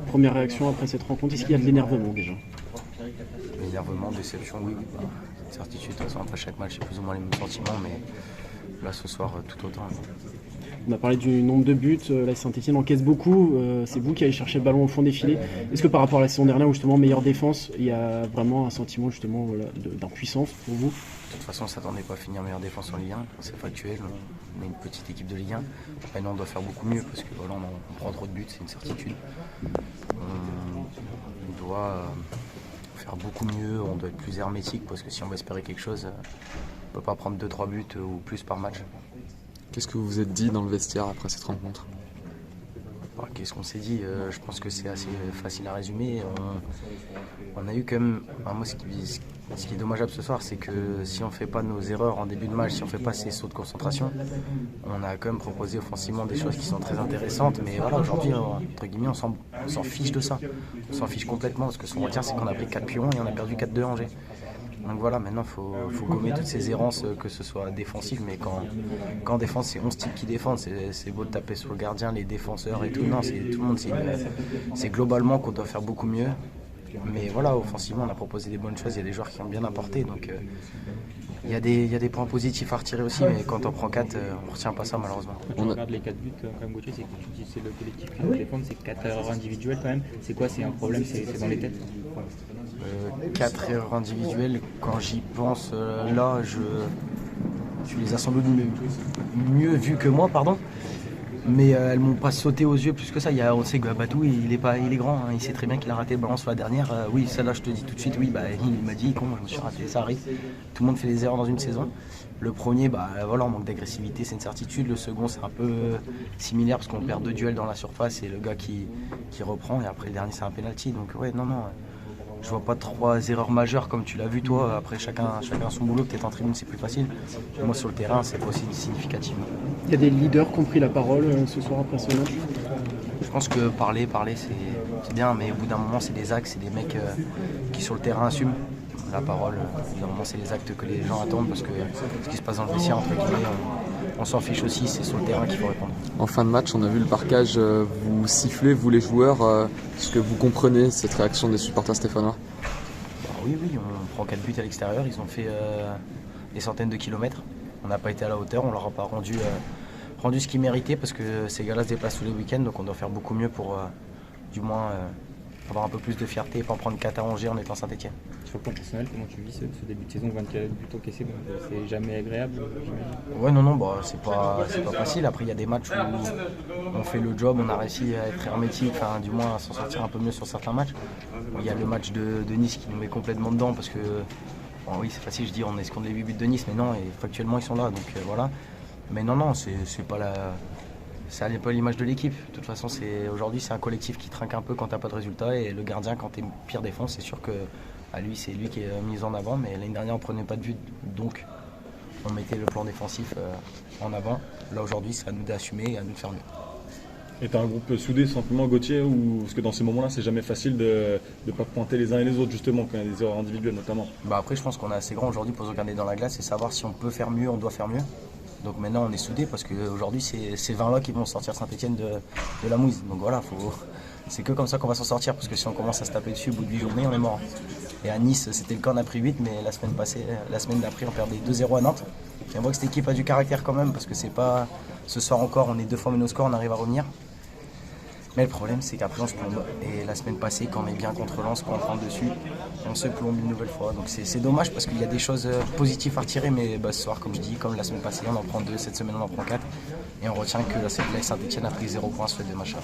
première réaction après cette rencontre? Est-ce qu'il y a de l'énervement déjà? L'énervement, déception, oui. Bah, certitude, de toute façon, après chaque match, c'est plus ou moins les mêmes sentiments, mais là, ce soir, tout autant. On a parlé du nombre de buts, la Saint-Etienne encaisse beaucoup, c'est vous qui allez chercher le ballon au fond des filets. Est-ce que par rapport à la saison dernière où justement meilleure défense, il y a vraiment un sentiment justement d'impuissance pour vous? De toute façon, on ne s'attendait pas à finir meilleure défense en Ligue 1, c'est factuel, on est une petite équipe de Ligue 1. Maintenant, on doit faire beaucoup mieux parce que voilà, on prend trop de buts, c'est une certitude. On doit faire beaucoup mieux, on doit être plus hermétique parce que si on veut espérer quelque chose, on ne peut pas prendre 2-3 buts ou plus par match. Qu'est-ce que vous vous êtes dit dans le vestiaire après cette rencontre? Qu'est-ce qu'on s'est dit? Je pense que c'est assez facile à résumer. On a eu quand même... moi, ce qui est dommageable ce soir, c'est que si on ne fait pas nos erreurs en début de match, si on ne fait pas ces sauts de concentration, on a quand même proposé offensivement des choses qui sont très intéressantes. Mais voilà, aujourd'hui, entre guillemets, on s'en fiche de ça. On s'en fiche complètement parce que ce qu'on retient, c'est qu'on a pris 4 pions et on a perdu 4-2 à Angers. Donc voilà, maintenant il faut gommer toutes ces errances, que ce soit défensif, mais quand en défense c'est 11 types qui défendent, c'est beau de taper sur le gardien, les défenseurs et tout, non, c'est tout le monde, c'est globalement qu'on doit faire beaucoup mieux. Mais voilà, offensivement on a proposé des bonnes choses, il y a des joueurs qui ont bien apporté, donc il y a des points positifs à retirer aussi, mais quand on prend 4, on ne retient pas ça malheureusement. Quand tu regardes les 4 buts, quand même Gauthier, c'est que tu dis c'est le collectif qui doit défendre, c'est 4 erreurs individuelles quand même. C'est quoi, c'est un problème, c'est dans les têtes? 4 erreurs individuelles, quand j'y pense, là, tu les as sans doute mieux vues que moi, pardon. Mais elles m'ont pas sauté aux yeux plus que ça. On sait que Batou, il est grand, hein. Il sait très bien qu'il a raté le ballon sur la dernière. Oui, celle-là, je te dis tout de suite, oui, il m'a dit, je me suis raté, ça arrive. Tout le monde fait des erreurs dans une saison. Le premier, voilà, on manque d'agressivité, c'est une certitude. Le second, c'est un peu similaire parce qu'on perd 2 duels dans la surface et le gars qui reprend. Et après, le dernier, c'est un penalty. Donc ouais, non. Je vois pas 3 erreurs majeures comme tu l'as vu toi. Après chacun son boulot, peut-être en tribune c'est plus facile. Moi sur le terrain c'est pas aussi significatif. Il y a des leaders qui ont pris la parole ce soir après ce match? Je pense que parler c'est bien, mais au bout d'un moment c'est des actes, c'est des mecs qui sur le terrain assument. La parole, au bout d'un moment c'est les actes que les gens attendent parce que ce qui se passe dans le vestiaire entre guillemets, on s'en fiche aussi, c'est sur le terrain qu'il faut répondre. En fin de match, on a vu le parquage vous siffler, vous les joueurs. Est-ce que vous comprenez cette réaction des supporters stéphanois? Oui, on prend 4 buts à l'extérieur, ils ont fait des centaines de kilomètres. On n'a pas été à la hauteur, on leur a pas rendu ce qu'ils méritaient parce que ces gars-là se déplacent tous les week-ends, donc on doit faire beaucoup mieux pour du moins avoir un peu plus de fierté et pas en prendre 4 à Angers en étant Saint-Etienne. Sur le plan personnel, comment tu vis ce début de saison, 24 buts encaissés, c'est jamais agréable? Ouais, non, c'est pas facile. Après, il y a des matchs où on fait le job, on a réussi à être hermétique, enfin, du moins à s'en sortir un peu mieux sur certains matchs. Il y a le match de Nice qui nous met complètement dedans parce que, oui, c'est facile, je dis, on escompte les 8 buts de Nice, mais non, et factuellement, ils sont là, donc voilà. Mais non, c'est pas pas l'image de l'équipe. De toute façon, aujourd'hui, c'est un collectif qui trinque un peu quand t'as pas de résultat, et le gardien, quand t'es pire défense, c'est sûr que c'est lui qui est mis en avant, mais l'année dernière on prenait pas de but, donc on mettait le plan défensif en avant. Là aujourd'hui c'est à nous d'assumer et à nous de faire mieux. Et t'as un groupe soudé simplement Gauthier, parce que dans ces moments-là c'est jamais facile de ne pas pointer les uns et les autres justement quand il y a des erreurs individuelles notamment? Après je pense qu'on est assez grand aujourd'hui pour se regarder dans la glace et savoir si on peut faire mieux, on doit faire mieux. Donc maintenant on est soudés parce qu'aujourd'hui c'est ces 20-là qui vont sortir Saint-Etienne de la mouise. Donc voilà, c'est que comme ça qu'on va s'en sortir parce que si on commence à se taper dessus au bout de 8 journées on est mort. Et à Nice c'était le cas, on a pris 8, mais la semaine d'après on perdait 2-0 à Nantes. Et on voit que cette équipe a du caractère quand même parce que c'est pas ce soir encore on est 2 fois menos score, on arrive à revenir. Mais le problème c'est qu'après on se plombe. Et la semaine passée quand on est bien contre Lens, quand on prend dessus, on se plombe une nouvelle fois. Donc c'est dommage parce qu'il y a des choses positives à retirer, mais ce soir comme je dis, comme la semaine passée on en prend 2, cette semaine on en prend 4. Et on retient que la Saint-Etienne a pris 0 points sur les 2 matchs.